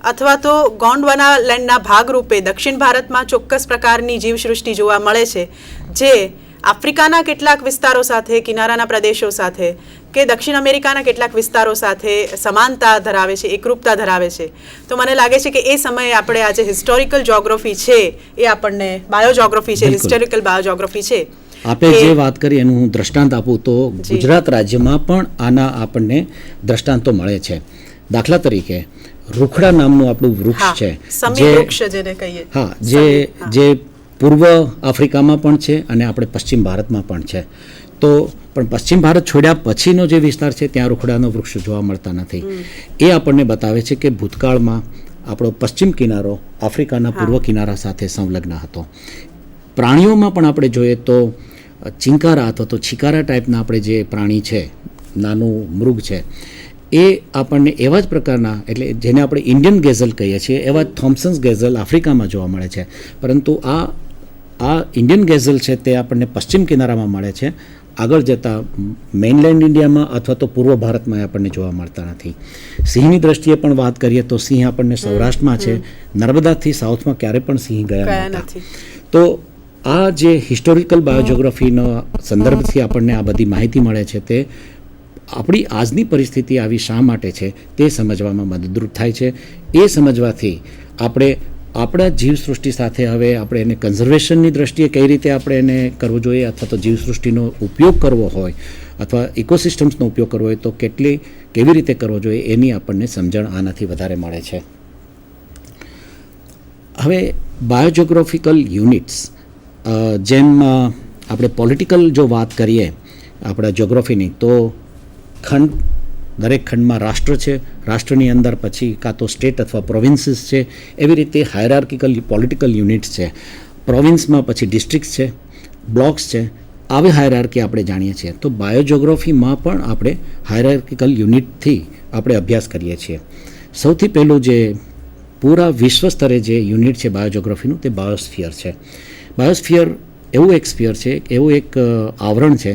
અથવા તો ગોંડવાના લેન્ડના ભાગરૂપે દક્ષિણ ભારતમાં ચોક્કસ પ્રકારની જીવસૃષ્ટિ જોવા મળે છે જે આફ્રિકાના કેટલાક વિસ્તારો સાથે, કિનારાના પ્રદેશો સાથે કે દક્ષિણ અમેરિકાના કેટલાક વિસ્તારો સાથે સમાનતા ધરાવે છે, એકરૂપતા ધરાવે છે. તો મને લાગે છે કે એ સમયે આપણે આજે હિસ્ટોરિકલ જ્યોગ્રાફી છે એ આપણને બાયોજ્યોગ્રાફી છે, હિસ્ટોરિકલ બાયોજ્યોગ્રાફી છે. આપણે જે વાત કરી એનું હું દ્રષ્ટાંત આપું તો ગુજરાત રાજ્યમાં પણ આના આપણને દ્રષ્ટાંતો મળે છે. દાખલા તરીકે રૂખડા નામનું આપણું વૃક્ષ છે, જે પૂર્વ આફ્રિકામાં પણ છે અને આપણે પશ્ચિમ ભારતમાં પણ છે. તો પણ પશ્ચિમ ભારત છોડ્યા પછીનો જે વિસ્તાર છે ત્યાં રૂખડાનો વૃક્ષ જોવા મળતા નથી. એ આપણને બતાવે છે કે ભૂતકાળમાં આપણો પશ્ચિમ કિનારો આફ્રિકાના પૂર્વ કિનારા સાથે સંલગ્ન હતો. પ્રાણીઓમાં પણ આપણે જોઈએ તો ચિંકારા અથવા તો છિકારા ટાઈપના આપણે જે પ્રાણી છે, નાનું મૃગ છે, એ આપણને એવા જ પ્રકારના, એટલે જેને આપણે ઇન્ડિયન ગેઝલ કહીએ છીએ, એવા જ થોમ્સન્સ ગેઝલ આફ્રિકામાં જોવા મળે છે. પરંતુ આ ઇન્ડિયન ગેઝલ છે તે આપણને પશ્ચિમ કિનારામાં મળે છે. આગળ જતાં મેઇનલેન્ડ ઇન્ડિયામાં અથવા તો પૂર્વ ભારતમાં આપણને જોવા મળતા નથી. સિંહની દ્રષ્ટિએ પણ વાત કરીએ તો સિંહ આપણને સૌરાષ્ટ્રમાં છે, નર્મદાથી સાઉથમાં ક્યારે પણ સિંહ ગયા નથી. તો આ જે હિસ્ટોરિકલ બાયોજ્યોગ્રાફીનો સંદર્ભથી આપણને આ બધી માહિતી મળે છે તે આપણી આજની પરિસ્થિતિ આવી શા માટે છે તે સમજવામાં મદદરૂપ થાય છે. એ સમજવાથી આપણે આપણા જીવસૃષ્ટિ સાથે હવે આપણે એને કન્ઝર્વેશનની દ્રષ્ટિએ કઈ રીતે આપણે એને કરવું જોઈએ, અથવા તો જીવસૃષ્ટિનો ઉપયોગ કરવો હોય અથવા ઇકોસિસ્ટમ્સનો ઉપયોગ કરવો હોય તો કેવી રીતે કરવો જોઈએ એની આપણને સમજણ આનાથી વધારે મળે છે. હવે બાયોજ્યોગ્રાફિકલ યુનિટ્સ, જેમ આપણે પોલિટિકલ જો વાત કરીએ આપણા જ્યોગ્રાફીની, તો દરેક ખંડમાં રાષ્ટ્ર છે, રાષ્ટ્રની અંદર પછી કાં તો સ્ટેટ અથવા પ્રોવિન્સીસ છે, એવી રીતે હાયરાર્કિકલ પોલિટિકલ યુનિટ્સ છે. પ્રોવિન્સમાં પછી ડિસ્ટ્રિક્ટ્સ છે, બ્લોક્સ છે, આવી હાયરાર્કી આપણે જાણીએ છીએ. તો બાયોજ્યોગ્રાફીમાં પણ આપણે હાયરાર્કિકલ યુનિટથી આપણે અભ્યાસ કરીએ છીએ. સૌથી પહેલું જે પૂરા વિશ્વ સ્તરે જે યુનિટ છે બાયોજ્યોગ્રાફીનું તે બાયોસ્ફિયર છે. બાયોસ્ફિયર એવું એક સ્ફિયર છે, એવું એક આવરણ છે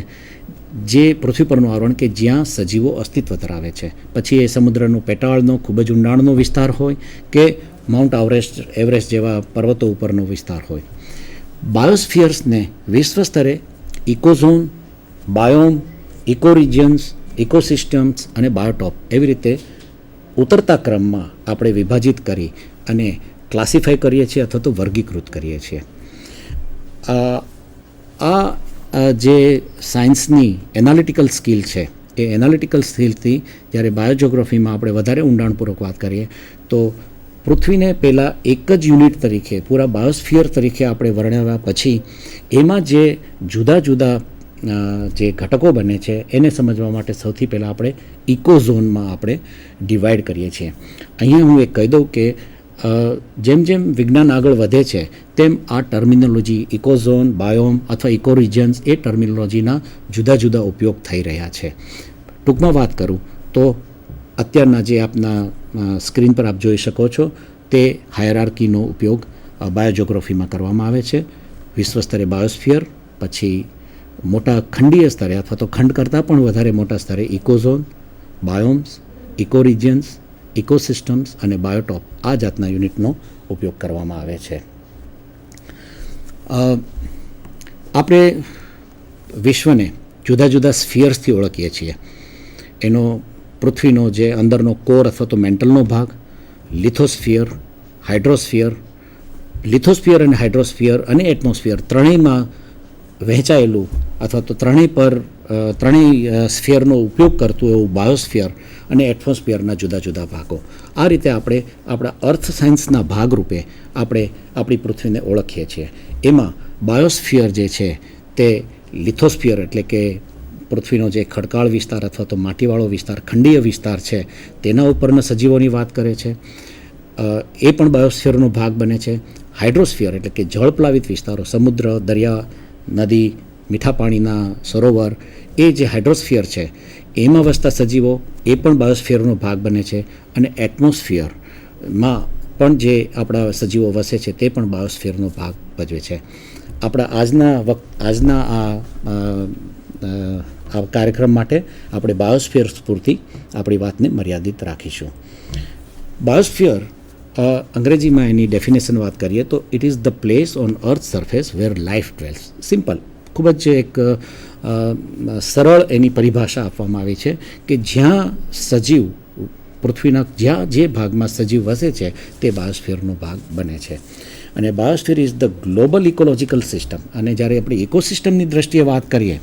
જે પૃથ્વી પરનું આવરણ કે જ્યાં સજીવો અસ્તિત્વ ધરાવે છે. પછી એ સમુદ્રનો પેટાળનો ખૂબ જ ઊંડાણનો વિસ્તાર હોય કે માઉન્ટ એવરેસ્ટ જેવા પર્વતો ઉપરનો વિસ્તાર હોય. બાયોસ્ફિયર્સને વિશ્વ સ્તરે ઇકોઝોન, બાયોમ, ઇકોરિજિયન્સ, ઇકોસિસ્ટમ્સ અને બાયોટોપ એવી રીતે ઉતરતા ક્રમમાં આપણે વિભાજિત કરી અને ક્લાસિફાઈ કરીએ છીએ અથવા તો વર્ગીકૃત કરીએ છીએ. આ જે સાયન્સની એનાલિટિકલ સ્કિલ છે એ એનાલિટિકલ સ્કિલથી જ્યારે બાયોજ્યોગ્રાફીમાં આપણે વધારે ઊંડાણપૂર્વક વાત કરીએ તો પૃથ્વીને પહેલાં એક જ યુનિટ તરીકે, પૂરા બાયોસ્ફિયર તરીકે આપણે વર્ણવ્યા પછી એમાં જે જુદા જુદા જે ઘટકો બને છે એને સમજવા માટે સૌથી પહેલાં આપણે ઇકોઝોનમાં આપણે ડિવાઈડ કરીએ છીએ. અહીંયા હું એક કહી દઉં કે જેમ જેમ વિજ્ઞાન આગળ વધે છે તેમ આ ટર્મિનોલોજી ઇકોઝોન, બાયોમ અથવા ઇકોરિજન્સ એ ટર્મિનોલોજીના જુદા જુદા ઉપયોગ થઈ રહ્યા છે. ટૂંકમાં વાત કરું તો અત્યારના જે આપના સ્ક્રીન પર આપ જોઈ શકો છો તે હાયરાર્કીનો ઉપયોગ બાયોજ્યોગ્રાફીમાં કરવામાં આવે છે. વિશ્વ સ્તરે બાયોસ્ફિયર, પછી મોટા ખંડીય સ્તરે અથવા તો ખંડ કરતાં પણ વધારે મોટા સ્તરે ઇકોઝોન, બાયોમ્સ, ઇકોરિજન્સ, ઇકોસિસ્ટમ્સ અને બાયોટોપ આ જાતના યુનિટનો ઉપયોગ કરવામાં આવે છે. આપણે વિશ્વને જુદા જુદા સ્ફિયર્સથી ઓળખીએ છીએ. એનો પૃથ્વીનો જે અંદરનો કોર અથવા તો મેન્ટલનો ભાગ, લિથોસ્ફિયર, લિથોસ્ફિયર અને હાઇડ્રોસ્ફિયર અને એટમોસ્ફિયર ત્રણેયમાં વહેંચાયેલું અથવા તો ત્રણેય સ્ફિયરનો ઉપયોગ કરતું એવું બાયોસ્ફિયર અને એટમોસ્ફિયરના જુદા જુદા ભાગો. આ રીતે આપણે આપણા અર્થ સાયન્સના ભાગરૂપે આપણે આપણી પૃથ્વીને ઓળખીએ છીએ. એમાં બાયોસ્ફિયર જે છે તે લિથોસ્ફિયર એટલે કે પૃથ્વીનો જે ખડકાળ વિસ્તાર અથવા તો માટીવાળો વિસ્તાર, ખંડીય વિસ્તાર છે તેના ઉપરના સજીવોની વાત કરે છે. એ પણ બાયોસ્ફિયરનો ભાગ બને છે. હાઇડ્રોસ્ફિયર એટલે કે જળપ્લાવિત વિસ્તારો, સમુદ્ર, દરિયા, નદી, મીઠા પાણીના સરોવર, એ જે હાઇડ્રોસ્ફિયર છે એમાં વસતા સજીવો એ પણ બાયોસ્ફિયરનો ભાગ બને છે. અને એટમોસ્ફિયરમાં પણ જે આપણા સજીવો વસે છે તે પણ બાયોસ્ફિયરનો ભાગ ભજવે છે. આપણા આજના આ કાર્યક્રમ માટે આપણે બાયોસ્ફિયર પૂરતી આપણી વાતને મર્યાદિત રાખીશું. બાયોસ્ફિયર અંગ્રેજીમાં એની ડેફિનેશન વાત કરીએ તો it is the place on earth surface where life dwells. Simple, ખૂબ જ એક સરળ એની પરિભાષા આપવામાં આવી છે કે જ્યાં સજીવ પૃથ્વીના જ્યાં જે ભાગમાં સજીવ વસે છે તે બાયોસ્ફિયરનો ભાગ બને છે. અને biosphere is the global ecological system. અને જ્યારે આપણે ઇકોસિસ્ટમની દ્રષ્ટિએ વાત કરીએ,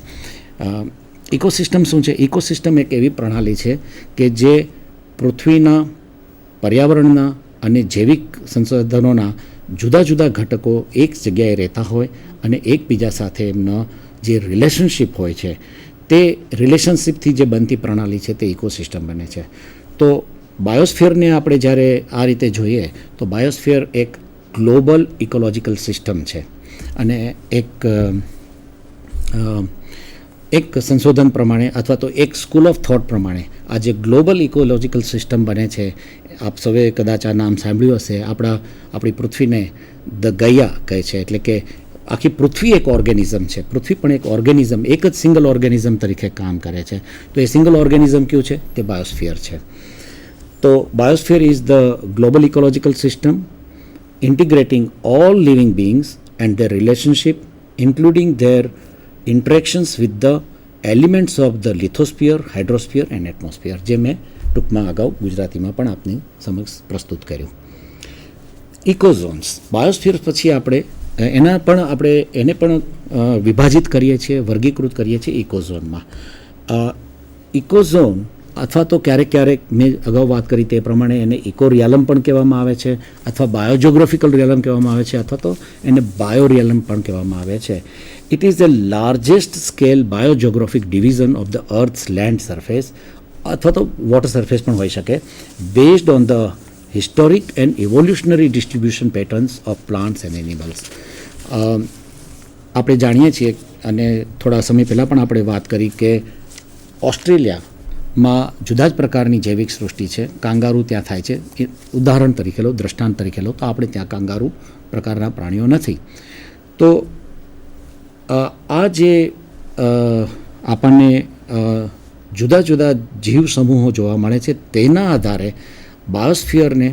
ઇકોસિસ્ટમ શું છે? ઇકોસિસ્ટમ એક એવી પ્રણાલી છે કે જે પૃથ્વીના પર્યાવરણના અને જૈવિક સંસાધનોના જુદા જુદા ઘટકો એક જગ્યાએ રહેતા હોય અને એકબીજા સાથે એમનો જે રિલેશનશિપ હોય છે તે રિલેશનશિપથી જે બનતી પ્રણાલી છે તે ઇકોસિસ્ટમ બને છે. તો બાયોસ્ફિયરને આપણે જ્યારે આ રીતે જોઈએ તો બાયોસ્ફિયર એક ગ્લોબલ ઇકોલોજીકલ સિસ્ટમ છે. અને એક સંશોધન પ્રમાણે અથવા તો એક સ્કૂલ ઓફ થોટ પ્રમાણે આ જે ગ્લોબલ ઇકોલોજીકલ સિસ્ટમ બને છે, આપ સૌએ કદાચ આ નામ સાંભળ્યું હશે, આપણી પૃથ્વીને ધ ગૈયા કહે છે. એટલે કે આખી પૃથ્વી એક ઓર્ગેનિઝમ છે. પૃથ્વી પણ એક ઓર્ગેનિઝમ, એક જ સિંગલ ઓર્ગેનિઝમ તરીકે કામ કરે છે. તો એ સિંગલ ઓર્ગેનિઝમ કયું છે? તે બાયોસ્ફિયર છે. તો biosphere is the global ecological system integrating all living beings and their relationship, including their interactions with the elements of the lithosphere, hydrosphere and atmosphere, જે મેં ટૂંકમાં અગાઉ ગુજરાતીમાં પણ આપની સમક્ષ પ્રસ્તુત કર્યું. ઇકોઝોન્સ, બાયોસ્ફિયર પછી એને પણ વિભાજિત કરીએ છીએ, વર્ગીકૃત કરીએ છીએ ઇકોઝોનમાં. ઇકોઝોન અથવા તો ક્યારેક મેં અગાઉ વાત કરી તે પ્રમાણે એને ઇકો રિયાલમ પણ કહેવામાં આવે છે, અથવા બાયોજોગ્રાફિકલ રિયાલમ કહેવામાં આવે છે, અથવા તો એને બાયો રિયાલમ પણ કહેવામાં આવે છે. It is the largest scale biogeographic division of the earth's land surface, અથવા તો વોટર સરફેસ પણ હોઈ શકે, based on the historic and evolutionary distribution patterns of plants and animals. આપણે જાણીએ છીએ અને થોડા સમય પહેલાં પણ આપણે વાત કરી કે ઓસ્ટ્રેલિયામાં જુદા જ પ્રકારની જૈવિક સૃષ્ટિ છે. કાંગારૂ ત્યાં થાય છે. ઉદાહરણ તરીકે લો, દ્રષ્ટાંત તરીકે લો, તો આપણે ત્યાં કાંગારૂ પ્રકારના પ્રાણીઓ નથી. તો આ જે આપણને જુદા જુદા જીવ સમૂહો જોવા મળે છે તેના આધારે બાયોસ્ફિયરને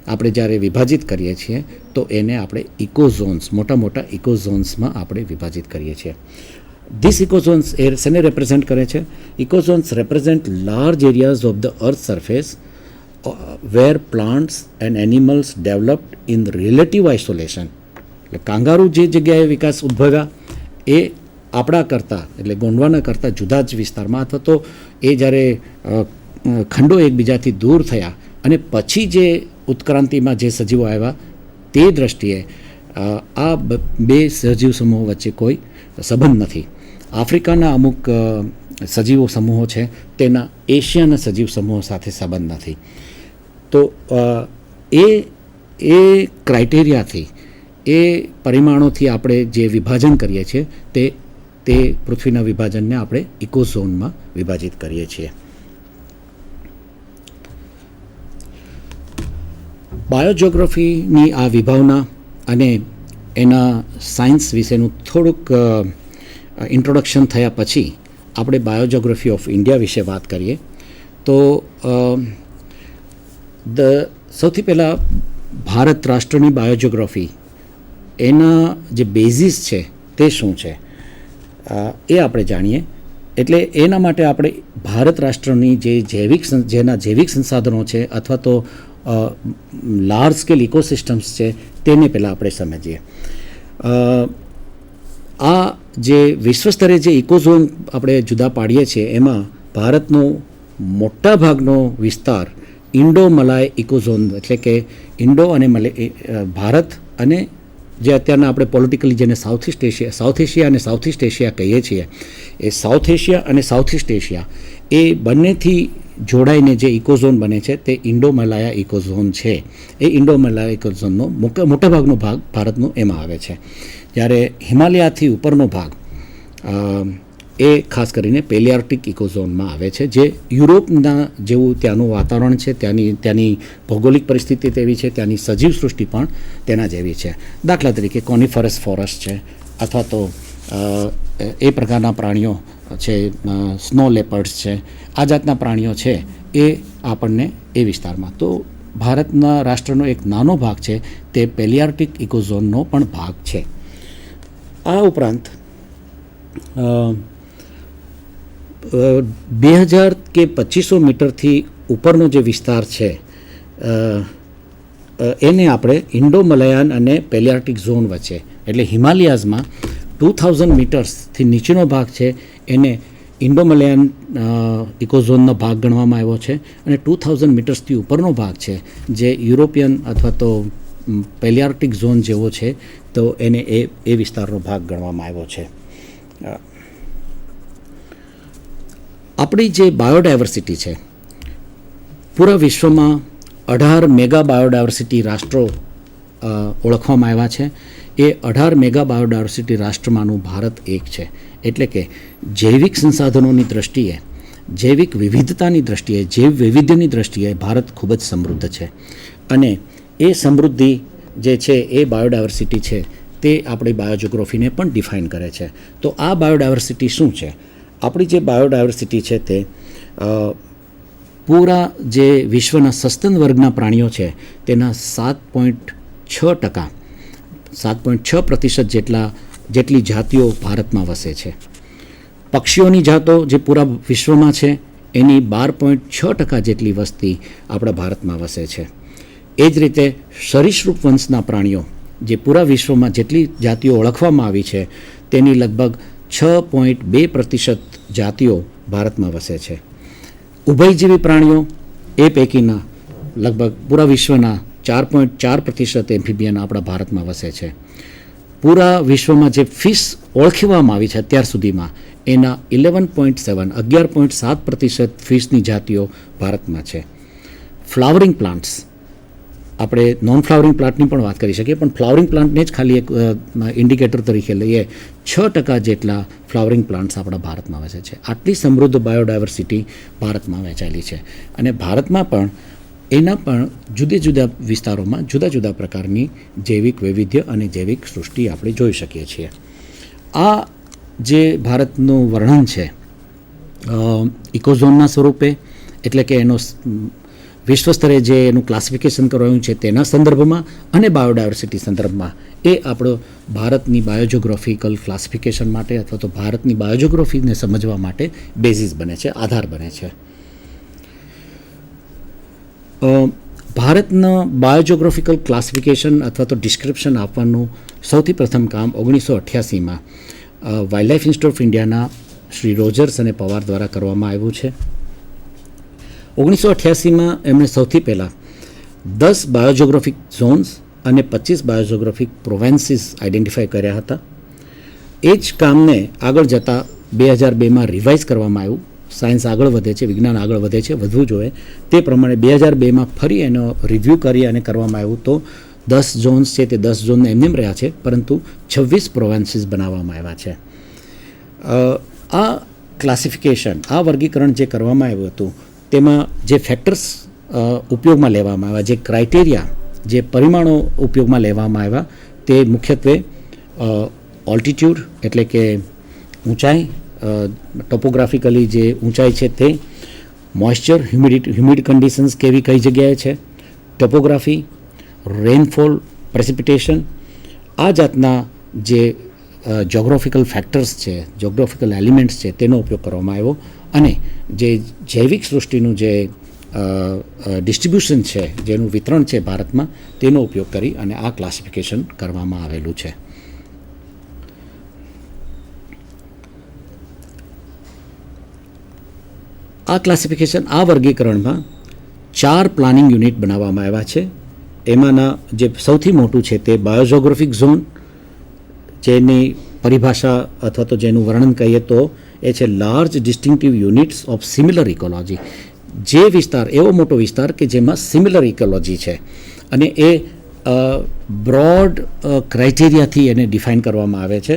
આપણે જ્યારે વિભાજિત કરીએ છીએ તો એને આપણે ઇકોઝોન્સ, મોટા ઇકોઝોન્સમાં આપણે વિભાજિત કરીએ છીએ. ધીસ ઇકોઝોન્સ શેને રેપ્રેઝેન્ટ કરે છે? Ecozones represent large areas of the earth surface where plants and animals developed in relative isolation. એટલે કાંગારૂ જે જગ્યાએ વિકાસ ઉદ્ભવ્યા એ આપણા કરતાં, એટલે ગોંડવાના કરતાં જુદા જ વિસ્તારમાં, અથવા તો એ જ્યારે ખંડો એકબીજાથી દૂર થયા અને પછી જે ઉત્ક્રાંતિમાં જે સજીવો આવ્યા તે દ્રષ્ટિએ આ બે સજીવ સમૂહો વચ્ચે કોઈ સંબંધ નથી. આફ્રિકાના અમુક સજીવો સમૂહો છે તેના એશિયાના સજીવ સમૂહો સાથે સંબંધ નથી. તો એ ક્રાઇટેરિયાથી, એ પરિમાણોથી આપણે જે વિભાજન કરીએ છીએ તે પૃથ્વીના વિભાજનને આપણે ઇકોઝોનમાં વિભાજિત કરીએ છીએ. બાયોજોગ્રાફીની આ વિભાવના અને એના સાયન્સ વિશેનું થોડુંક ઇન્ટ્રોડક્શન થયા પછી આપણે બાયોજોગ્રાફી ઓફ ઇન્ડિયા વિશે વાત કરીએ તો સૌથી પહેલાં ભારત રાષ્ટ્રની બાયોજોગ્રાફી, એના જે બેઝિસ છે તે શું છે એ આપણે જાણીએ. એટલે એના માટે આપણે ભારત રાષ્ટ્રની જેના જૈવિક સંસાધનો છે અથવા તો લાર્જ સ્કેલ ઇકોસિસ્ટમ્સ છે તેને પહેલાં આપણે સમજીએ. આ જે વિશ્વ સ્તરે જે ઇકોઝોન આપણે જુદા પાડીએ છીએ એમાં ભારતનો મોટા ભાગનો વિસ્તાર ઇન્ડો મલાય ઇકોઝોન, એટલે કે ઇન્ડો અને ભારત અને જે અત્યારના આપણે પોલિટિકલી જેને સાઉથ એશિયા અને સાઉથ ઇસ્ટ એશિયા કહીએ છીએ, એ સાઉથ એશિયા અને સાઉથ ઇસ્ટ એશિયા એ બંનેથી જોડાઈને જે ઇકોઝોન બને છે તે ઇન્ડો મલાયા ઇકોઝોન છે. એ ઇન્ડો મલાયા ઇકોઝોનનો મોટાભાગનો ભાગ ભારતનો એમાં આવે છે. જ્યારે હિમાલયાથી ઉપરનો ભાગ એ ખાસ કરીને પેલિયાર્ટિક ઇકોઝોનમાં આવે છે, જે યુરોપના જેવું ત્યાંનું વાતાવરણ છે, ત્યાંની ભૌગોલિક પરિસ્થિતિ તેવી છે, ત્યાંની સજીવ સૃષ્ટિ પણ તેના જેવી છે. દાખલા તરીકે કોનિફરસ ફોરેસ્ટ છે, અથવા તો એ પ્રકારના પ્રાણીઓ છે, સ્નો લેપર્ડ્સ છે, આ જાતના પ્રાણીઓ છે એ આપણને એ વિસ્તારમાં. તો ભારતના રાષ્ટ્રનો એક નાનો ભાગ છે તે પેલિયાર્ટિક ઇકોઝોનનો પણ ભાગ છે. આ ઉપરાંત 2000 કે 2500 મીટરથી ઉપરનો જે વિસ્તાર છે એને આપણે ઇન્ડો મલયાન અને પેલિયાર્ટિક ઝોન વચ્ચે, એટલે હિમાલયાઝમાં 2000 મીટર્સથી નીચેનો ભાગ છે એને ઇન્ડો મલયાન ઇકોઝોનનો ભાગ ગણવામાં આવ્યો છે, અને 2000 મીટર્સથી ઉપરનો ભાગ છે જે યુરોપિયન અથવા તો પેલિયાર્ટિક ઝોન જેવો છે, તો એને એ વિસ્તારનો ભાગ ગણવામાં આવ્યો છે. આપણી જે બાયોડાયવર્સિટી છે, પૂરા વિશ્વમાં 18 મેગા બાયોડાયવર્સિટી રાષ્ટ્રો ઓળખવામાં આવ્યા છે. એ 18 મેગા બાયોડાયવર્સિટી રાષ્ટ્રમાંનું ભારત એક છે. એટલે કે જૈવિક સંસાધનોની દ્રષ્ટિએ, જૈવિક વિવિધતાની દ્રષ્ટિએ, જૈવ વૈવિધ્યની દ્રષ્ટિએ ભારત ખૂબ જ સમૃદ્ધ છે. અને એ સમૃદ્ધિ જે છે એ બાયોડાયવર્સિટી છે તે આપણી બાયોજિયોગ્રાફીને પણ ડિફાઇન કરે છે. તો આ બાયોડાયવર્સિટી શું છે? આપણી જે બાયોડાયવર્સિટી છે તે પૂરા જે વિશ્વના સસ્તન વર્ગના પ્રાણીઓ છે તેના 7.6% જેટલી જાતિઓ ભારતમાં વસે છે. પક્ષીઓની જાતો જે પૂરા વિશ્વમાં છે એની 12.6% જેટલી વસ્તી આપણા ભારતમાં વસે છે. એ જ રીતે સરીસૃપ વંશના પ્રાણીઓ જે પૂરા વિશ્વમાં જેટલી જાતિઓ ઓળખવામાં આવી છે તેની લગભગ 6.2% જાતિઓ ભારતમાં વસે છે. ઉભયજીવી પ્રાણીઓ એ પૈકીના લગભગ પૂરા વિશ્વના 4.4% એમ્ફીબિયન આપણા ભારતમાં વસે છે. પૂરા વિશ્વમાં જે ફિશ ઓળખવામાં આવી છે અત્યાર સુધીમાં એના 11.7% ફિશની જાતિઓ ભારતમાં છે. ફ્લાવરિંગ પ્લાન્ટ્સ, આપણે નોન ફ્લાવરિંગ પ્લાન્ટની પણ વાત કરી શકીએ, પણ ફ્લાવરિંગ પ્લાન્ટને જ ખાલી એક ઇન્ડિકેટર તરીકે લઈએ, 6% જેટલા ફ્લાવરિંગ પ્લાન્ટ્સ આપણા ભારતમાં વસે છે. આટલી સમૃદ્ધ બાયોડાયવર્સિટી ભારતમાં વહેંચાયેલી છે. અને ભારતમાં પણ એના પણ જુદા જુદા વિસ્તારોમાં જુદા જુદા પ્રકારની જૈવિક વૈવિધ્ય અને જૈવિક સૃષ્ટિ આપણે જોઈ શકીએ છીએ. આ જે ભારતનું વર્ણન છે ઇકોઝોનના સ્વરૂપે, એટલે કે એનો વિશ્વ સ્તરે જે એનું ક્લાસિફિકેશન કરવાનું છે તેના સંદર્ભમાં અને બાયોડાયવર્સિટી સંદર્ભમાં, એ આપણો ભારતની બાયોજિયોગ્રાફિકલ ક્લાસિફિકેશન માટે અથવા તો ભારતની બાયોજિયોગ્રાફીને સમજવા માટે બેઝિસ બને છે, આધાર બને છે. ભારતના બાયોજિયોગ્રાફિકલ ક્લાસિફિકેશન અથવા તો ડિસ્ક્રિપ્શન આપવાનું સૌથી પ્રથમ કામ 1988માં વાઇલ્ડલાઇફ ઇન્સ્ટિટ્યૂટ ઓફ ઇન્ડિયાના શ્રી રોજર્સ અને પવાર દ્વારા કરવામાં આવ્યું છે. 1988માં એમણે સૌથી પહેલાં 10 બાયોજિયોગ્રાફિક ઝોન્સ અને 25 બાયોજિયોગ્રાફિક પ્રોવેન્સીસ આઈડેન્ટિફાઈ કર્યા હતા. એ જ કામને આગળ જતાં 2002માં રિવાઇઝ કરવામાં આવ્યું. સાયન્સ આગળ વધે છે, વિજ્ઞાન આગળ વધે છે, વધવું જોઈએ તે પ્રમાણે 2002માં ફરી એનો રિવ્યૂ કરી અને કરવામાં આવ્યું. તો 10 ઝોન્સ છે તે 10 ઝોન એમને રહ્યા છે, પરંતુ 26 પ્રોવેન્સીસ બનાવવામાં આવ્યા છે. આ ક્લાસિફિકેશન, આ વર્ગીકરણ જે કરવામાં આવ્યું હતું તેમાં જે ફેક્ટર્સ ઉપયોગમાં લેવામાં આવ્યા, જે ક્રાઇટેરિયા, જે પરિમાણો ઉપયોગમાં લેવામાં આવ્યા તે મુખ્યત્વે ઓલ્ટિટ્યૂડ એટલે કે ઊંચાઈ, ટોપોગ્રાફિકલી જે ઊંચાઈ છે તે, મોઇશ્ચર, હ્યુમિડ કન્ડિશન્સ કેવી કઈ જગ્યાએ છે, ટોપોગ્રાફી, રેનફોલ, પ્રેસિપિટેશન, આ જાતના જે જોગ્રાફિકલ ફેક્ટર્સ છે, જોગ્રાફિકલ એલિમેન્ટ્સ છે તેનો ઉપયોગ કરવામાં આવ્યો. અને જે જૈવિક સૃષ્ટિનું જે ડિસ્ટ્રીબ્યુશન છે, જેનું વિતરણ છે ભારતમાં, તેનો ઉપયોગ કરી અને આ ક્લાસિફિકેશન કરવામાં આવેલું છે. આ ક્લાસિફિકેશન, આ વર્ગીકરણમાં 4 પ્લાનિંગ યુનિટ બનાવવામાં આવ્યા છે. એમાંના જે સૌથી મોટું છે તે બાયોજિયોગ્રાફિક ઝોન, જેની પરિભાષા અથવા તો જેનું વર્ણન કહીએ તો એ છે large distinctive units of similar ecology. જે વિસ્તાર, એવો મોટો વિસ્તાર કે જેમાં સિમિલર ઇકોલોજી છે અને એ બ્રોડ ક્રાઇટેરિયાથી એને ડિફાઇન કરવામાં આવે છે.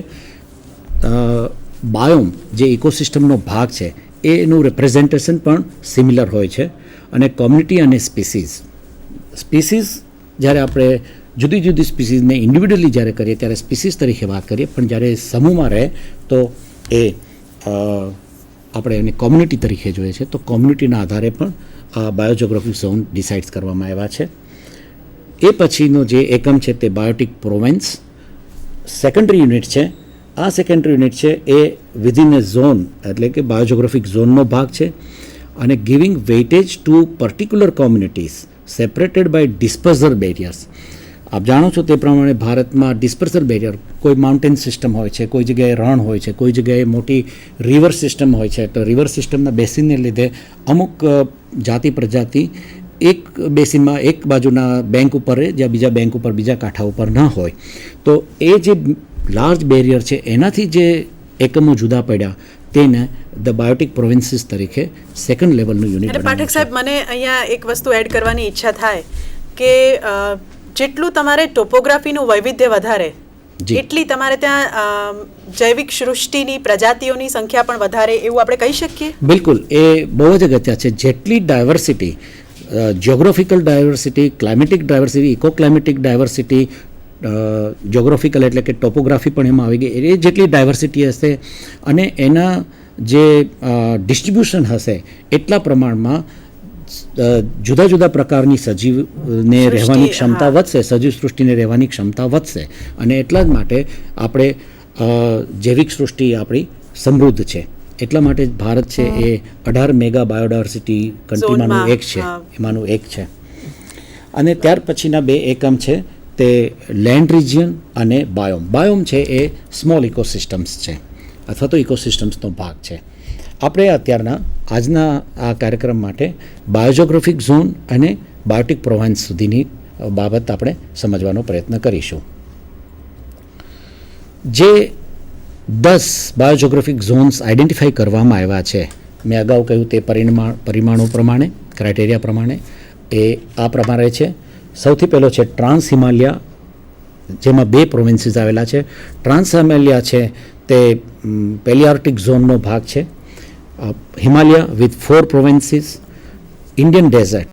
બાયોમ જે ઇકોસિસ્ટમનો ભાગ છે એનું રિપ્રેઝેન્ટેશન પણ સિમિલર હોય છે. અને કોમ્યુનિટી અને સ્પીસીસ જ્યારે આપણે જુદી જુદી સ્પીસીસને ઇન્ડિવિડ્યુઅલી જ્યારે કરીએ ત્યારે સ્પીસીસ તરીકે વાત કરીએ, પણ જ્યારે સમૂહમાં રહે તો એ આપણે એને કોમ્યુનિટી તરીકે જોઈએ છે તો કોમ્યુનિટીના આધારે પણ આ બાયોજોગ્રાફિક ઝોન ડિસાઇડ કરવામાં આવ્યા છે. એ પછીનો જે એકમ છે તે બાયોટિક પ્રોવેન્સ સેકન્ડરી યુનિટ છે. આ સેકન્ડરી યુનિટ છે એ વિધિન એ ઝોન એટલે કે બાયોજોગ્રાફિક ઝોનનો ભાગ છે અને giving weightage to particular communities separated by dispersal barriers. આપ જાણો છો તે પ્રમાણે ભારતમાં ડિસ્પર્સર બેરિયર કોઈ માઉન્ટેન સિસ્ટમ હોય છે, કોઈ જગ્યાએ રણ હોય છે, કોઈ જગ્યાએ મોટી રિવર સિસ્ટમ હોય છે. તો રિવર સિસ્ટમના બેસિનને લીધે અમુક જાતિ પ્રજાતિ એક બેસિનમાં એક બાજુના બેંક ઉપર રહે જ્યાં બીજા બેંક ઉપર બીજા કાંઠા ઉપર ન હોય. તો એ જે લાર્જ બેરિયર છે એનાથી જે એકમો જુદા પડ્યા તેને ધ બાયોટિક પ્રોવિન્સીસ તરીકે સેકન્ડ લેવલનું યુનિટ. અને પાઠક સાહેબ, મને અહીંયા એક વસ્તુ એડ કરવાની ઈચ્છા થાય કે જેટલું તમારે ટોપોગ્રાફીનું વૈવિધ્ય વધારે એટલી તમારે ત્યાં જૈવિક સૃષ્ટિની પ્રજાતિઓની સંખ્યા પણ વધારે એવું આપણે કહી શકીએ. બિલકુલ, એ બહુ જ અગત્ય છે. જેટલી diversity, geographical diversity, climatic diversity, eco climatic diversity, geographical એટલે કે ટોપોગ્રાફી પણ એમાં આવી ગઈ, એ જેટલી ડાયવર્સિટી હશે અને એના જે ડિસ્ટ્રીબ્યુશન હશે એટલા પ્રમાણમાં જુદા જુદા પ્રકારની સજીવને રહેવાની ક્ષમતા વધશે, સજીવ સૃષ્ટિને રહેવાની ક્ષમતા વધશે અને એટલા જ માટે આપણે જૈવિક સૃષ્ટિ આપણી સમૃદ્ધ છે. એટલા માટે જ ભારત છે એ 18 મેગા બાયોડાયવર્સિટી કન્ટ્રીમાંનું એક છે, એમાંનું એક છે. અને ત્યાર પછીના બે એકમ છે તે લેન્ડ રિજિયન અને બાયોમ. બાયોમ છે એ સ્મોલ ઇકોસિસ્ટમ્સ છે અથવા તો ઇકોસિસ્ટમ્સનો ભાગ છે. આપણે અત્યારના આજના આ કાર્યક્રમ માટે બાયોજોગ્રાફિક ઝોન અને બાયોટિક પ્રોવિન્સ સુધીની બાબત આપણે સમજવાનો પ્રયત્ન કરીશું. જે 10 બાયોજોગ્રાફિક ઝોન્સ આઈડેન્ટિફાઈ કરવામાં આવ્યા છે, મેં અગાઉ કહ્યું તે પરિમાણો પ્રમાણે, ક્રાઇટેરિયા પ્રમાણે, એ આ પ્રમાણે છે. સૌથી પહેલો છે ટ્રાન્સ હિમાલયા, જેમાં 2 પ્રોવિન્સીસ આવેલા છે. ટ્રાન્સ હિમાલયા છે તે પેલિઆર્ટિક ઝોનનો ભાગ છે. Himalaya with 4 provinces, Indian dessert